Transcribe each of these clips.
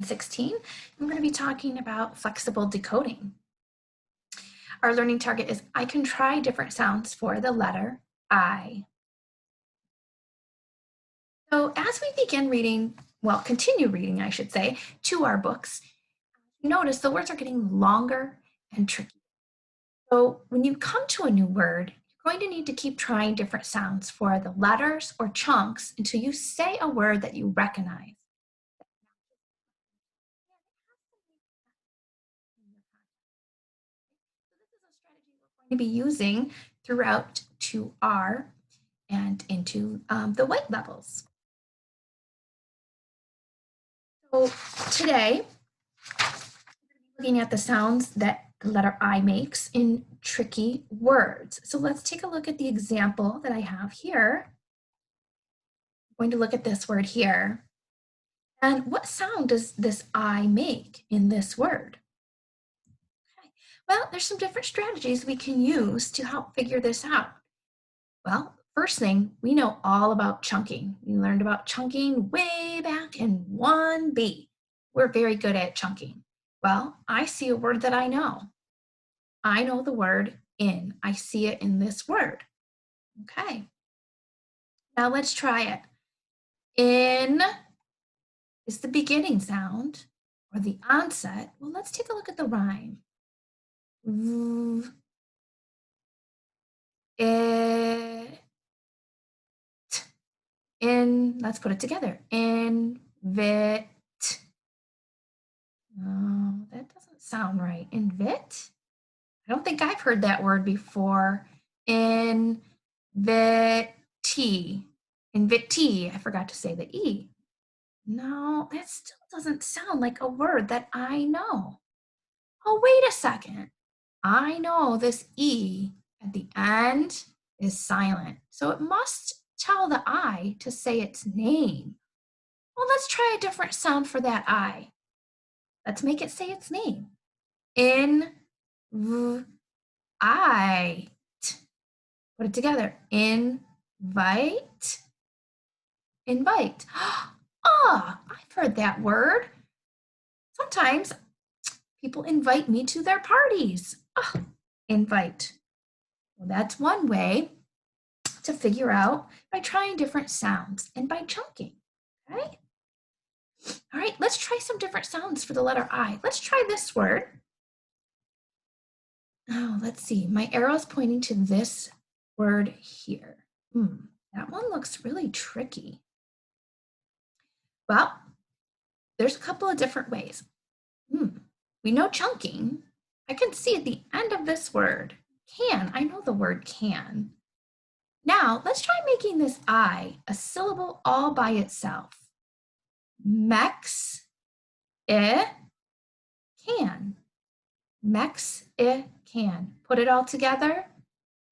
16, I'm going to be talking about flexible decoding. Our learning target is I can try different sounds for the letter I. So as we begin reading, well, continue reading, I should say, to our books, you notice the words are getting longer and tricky. So when you come to a new word, you're going to need to keep trying different sounds for the letters or chunks until you say a word that you recognize. To be using throughout 2R and into the white levels. So today, we're looking at the sounds that the letter I makes in tricky words. So let's take a look at the example that I have here. I'm going to look at this word here. And what sound does this I make in this word? Well, there's some different strategies we can use to help figure this out. Well, first thing, we know all about chunking. We learned about chunking way back in 1B. We're very good at chunking. Well, I see a word that I know. I know the word in. I see it in this word. Okay. Now let's try it. In is the beginning sound or the onset. Well, let's take a look at the rhyme. Let's put it together. Invit. Oh, that doesn't sound right. Invit? I don't think I've heard that word before. Invitee. Invitee. I forgot to say the E. No, that still doesn't sound like a word that I know. Oh, wait a second. I know this E at the end is silent. So it must tell the I to say its name. Well, let's try a different sound for that I. Let's make it say its name. I. Put it together. Invite. Invite. Ah, I've heard that word. Sometimes people invite me to their parties. Oh, invite. Well, that's one way to figure out by trying different sounds and by chunking. Okay? All right, let's try some different sounds for the letter I. Let's try this word. Oh, let's see. My arrow's pointing to this word here. That one looks really tricky. Well, there's a couple of different ways. We know chunking. I can see at the end of this word, can. I know the word can. Now, let's try making this I a syllable all by itself. Mex, can. Mex, can. Put it all together.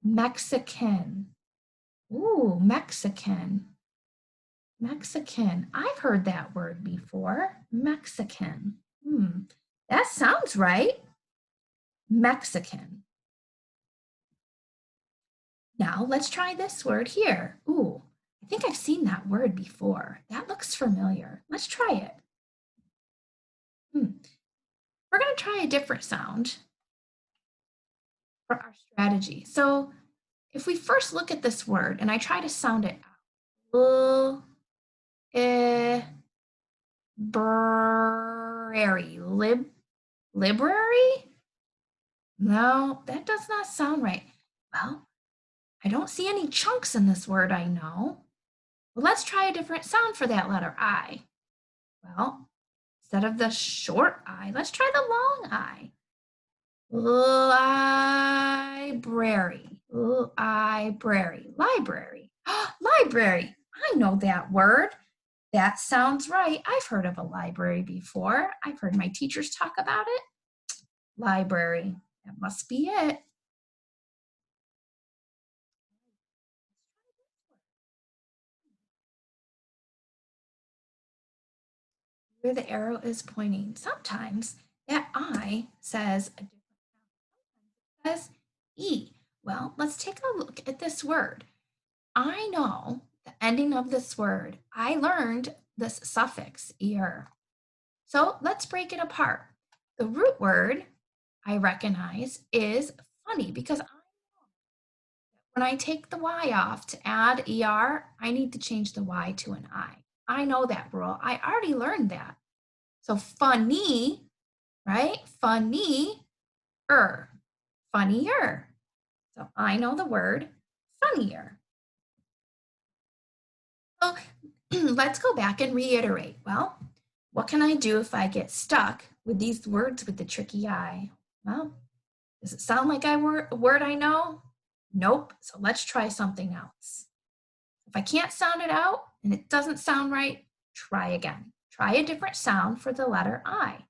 Mexican. Ooh, Mexican. Mexican. I've heard that word before. Mexican. That sounds right. Mexican. Now let's try this word here. Ooh, I think I've seen that word before. That looks familiar. Let's try it. We're going to try a different sound for our strategy. So if we first look at this word and I try to sound it out, library? No, that does not sound right. Well, I don't see any chunks in this word, I know. Well, let's try a different sound for that letter I. Well, instead of the short I, let's try the long I. Library. Library. Library. Library. I know that word. That sounds right. I've heard of a library before. I've heard my teachers talk about it. Library. That must be it. Where the arrow is pointing. Sometimes that I says a different sound. Sometimes it says E. Well, let's take a look at this word. I know the ending of this word. I learned this suffix, er. So let's break it apart. The root word I recognize is funny because when I take the Y off to add ER, I need to change the Y to an I. I know that rule. I already learned that. So funny, right? Funny, funnier. So I know the word funnier. So let's go back and reiterate. Well, what can I do if I get stuck with these words with the tricky I? Well, does it sound like a word I know? Nope. So let's try something else. If I can't sound it out and it doesn't sound right, try again. Try a different sound for the letter I.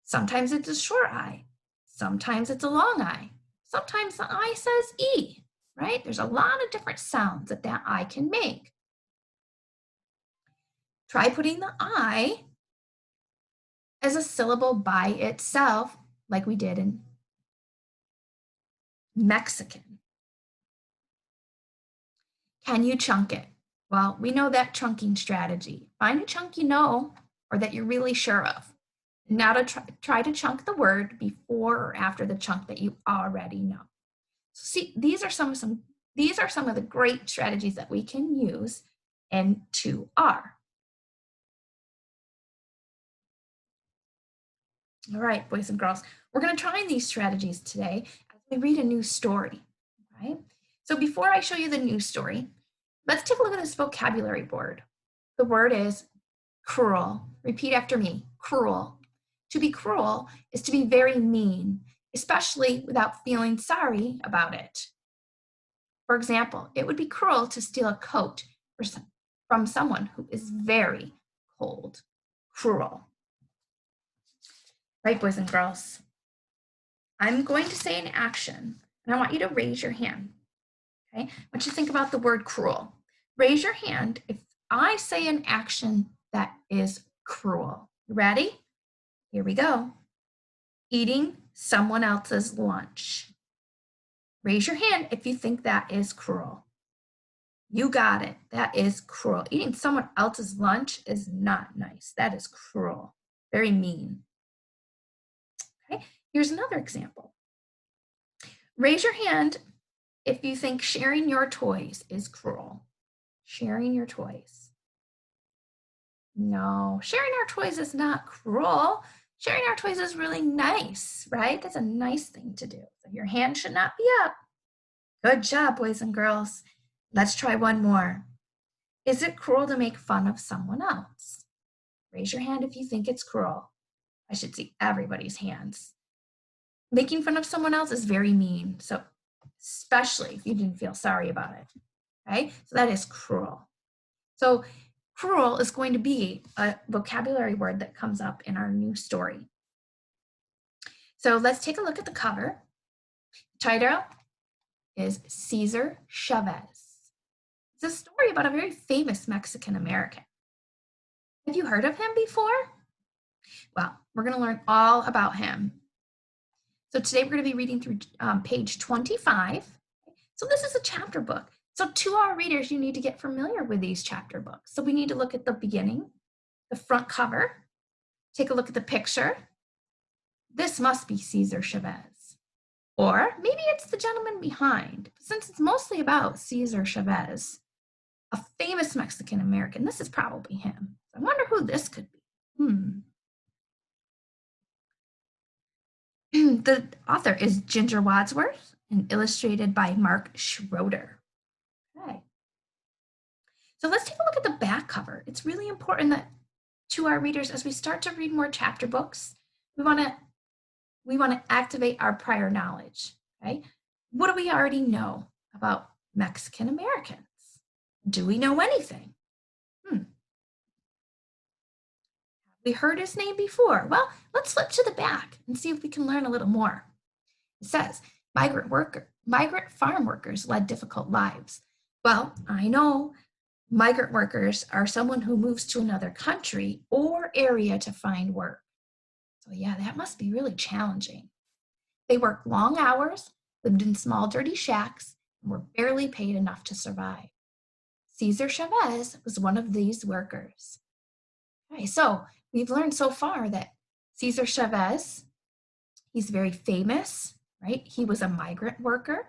Sometimes it's a short I. Sometimes it's a long I. Sometimes the I says E, right? There's a lot of different sounds that I can make. Try putting the I as a syllable by itself, like we did in Mexican. Can you chunk it? Well, we know that chunking strategy. Find a chunk you know or that you're really sure of. Now to try to chunk the word before or after the chunk that you already know. So see, these are some of the great strategies that we can use in 2R. All right, boys and girls, we're going to try these strategies today as we read a new story, right? So before I show you the new story, let's take a look at this vocabulary board. The word is cruel. Repeat after me, cruel. To be cruel is to be very mean, especially without feeling sorry about it. For example, it would be cruel to steal a coat from someone who is very cold. Cruel. Right, boys and girls? I'm going to say an action, and I want you to raise your hand. Okay? I want you to think about the word cruel. Raise your hand if I say an action that is cruel. You ready? Here we go. Eating someone else's lunch. Raise your hand if you think that is cruel. You got it. That is cruel. Eating someone else's lunch is not nice. That is cruel. Very mean. Okay, here's another example. Raise your hand if you think sharing your toys is cruel. Sharing your toys. No, sharing our toys is not cruel. Sharing our toys is really nice, right? That's a nice thing to do. So your hand should not be up. Good job, boys and girls. Let's try one more. Is it cruel to make fun of someone else? Raise your hand if you think it's cruel. I should see everybody's hands. Making fun of someone else is very mean. So especially if you didn't feel sorry about it, okay? So that is cruel. So cruel is going to be a vocabulary word that comes up in our new story. So let's take a look at the cover. The title is Cesar Chavez. It's a story about a very famous Mexican American. Have you heard of him before? Well, we're going to learn all about him. So today we're going to be reading through page 25. So this is a chapter book. So to our readers, you need to get familiar with these chapter books. So we need to look at the beginning, the front cover, take a look at the picture. This must be Cesar Chavez. Or maybe it's the gentleman behind. Since it's mostly about Cesar Chavez, a famous Mexican American, this is probably him. I wonder who this could be. The author is Ginger Wadsworth and illustrated by Mark Schroeder. Okay. So let's take a look at the back cover. It's really important that to our readers, as we start to read more chapter books, we want to activate our prior knowledge. Okay. What do we already know about Mexican Americans? Do we know anything? We heard his name before. Well, let's flip to the back and see if we can learn a little more. It says, migrant farm workers led difficult lives. Well, I know migrant workers are someone who moves to another country or area to find work. So yeah, that must be really challenging. They worked long hours, lived in small dirty shacks, and were barely paid enough to survive. Cesar Chavez was one of these workers. Okay, so we've learned so far that Cesar Chavez, he's very famous, right? He was a migrant worker,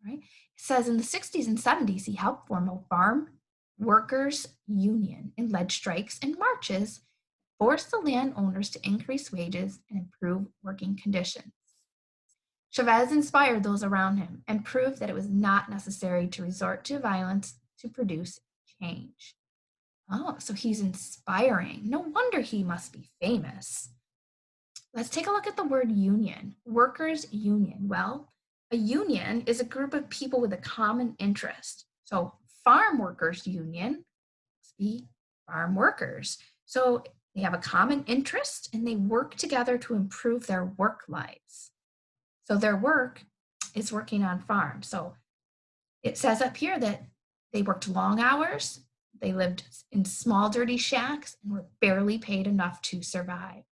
right? It says in the 60s and 70s, he helped form a farm workers union and led strikes and marches, forced the landowners to increase wages and improve working conditions. Chavez inspired those around him and proved that it was not necessary to resort to violence to produce change. Oh, so he's inspiring. No wonder he must be famous. Let's take a look at the word union. Workers' union. Well, a union is a group of people with a common interest. So, farm workers' union must be farm workers. So, they have a common interest and they work together to improve their work lives. So, their work is working on farms. So, it says up here that they worked long hours, they lived in small, dirty shacks, and were barely paid enough to survive.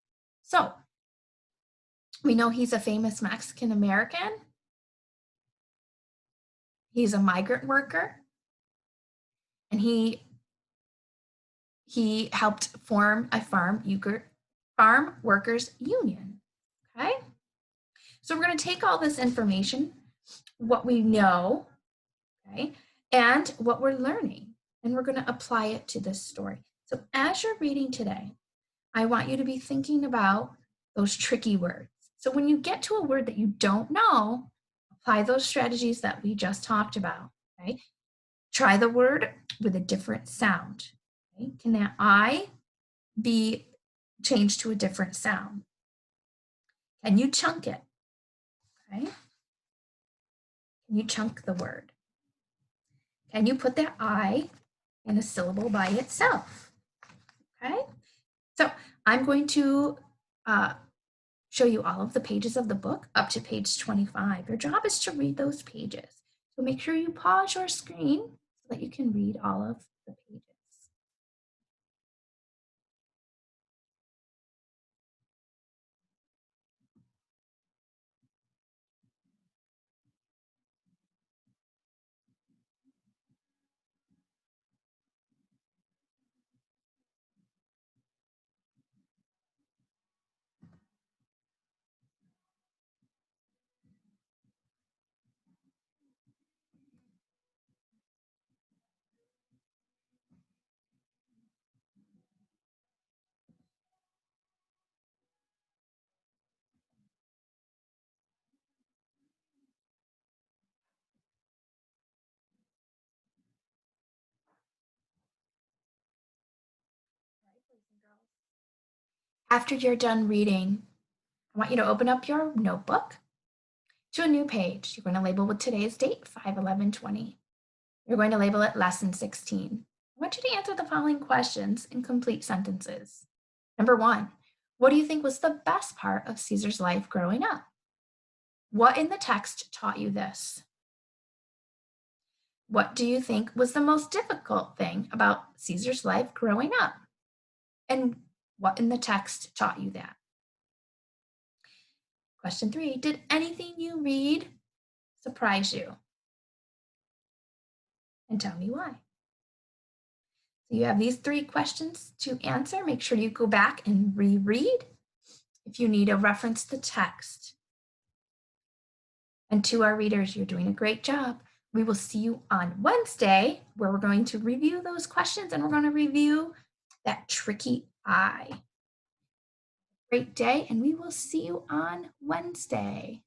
So, we know he's a famous Mexican American. He's a migrant worker, and he helped form a farm workers union. Okay, so we're going to take all this information, what we know, okay, and what we're learning, and we're going to apply it to this story. So as you're reading today, I want you to be thinking about those tricky words. So when you get to a word that you don't know, apply those strategies that we just talked about. Okay? Try the word with a different sound. Okay? Can that I be changed to a different sound? Can you chunk it? Okay? Can you chunk the word? Can you put that I in a syllable by itself? Okay? So I'm going to show you all of the pages of the book up to page 25. Your job is to read those pages. So make sure you pause your screen so that you can read all of the pages. After you're done reading, I want you to open up your notebook to a new page. You're going to label with today's date, 5/11/20. You're going to label it lesson 16. I want you to answer the following questions in complete sentences. Number 1, what do you think was the best part of Caesar's life growing up? What in the text taught you this? What do you think was the most difficult thing about Caesar's life growing up? And what in the text taught you that? Question 3, did anything you read surprise you? And tell me why. So you have these 3 questions to answer. Make sure you go back and reread if you need a reference to text. And to our readers, you're doing a great job. We will see you on Wednesday, where we're going to review those questions and we're going to review that tricky I. Great day, and we will see you on Wednesday.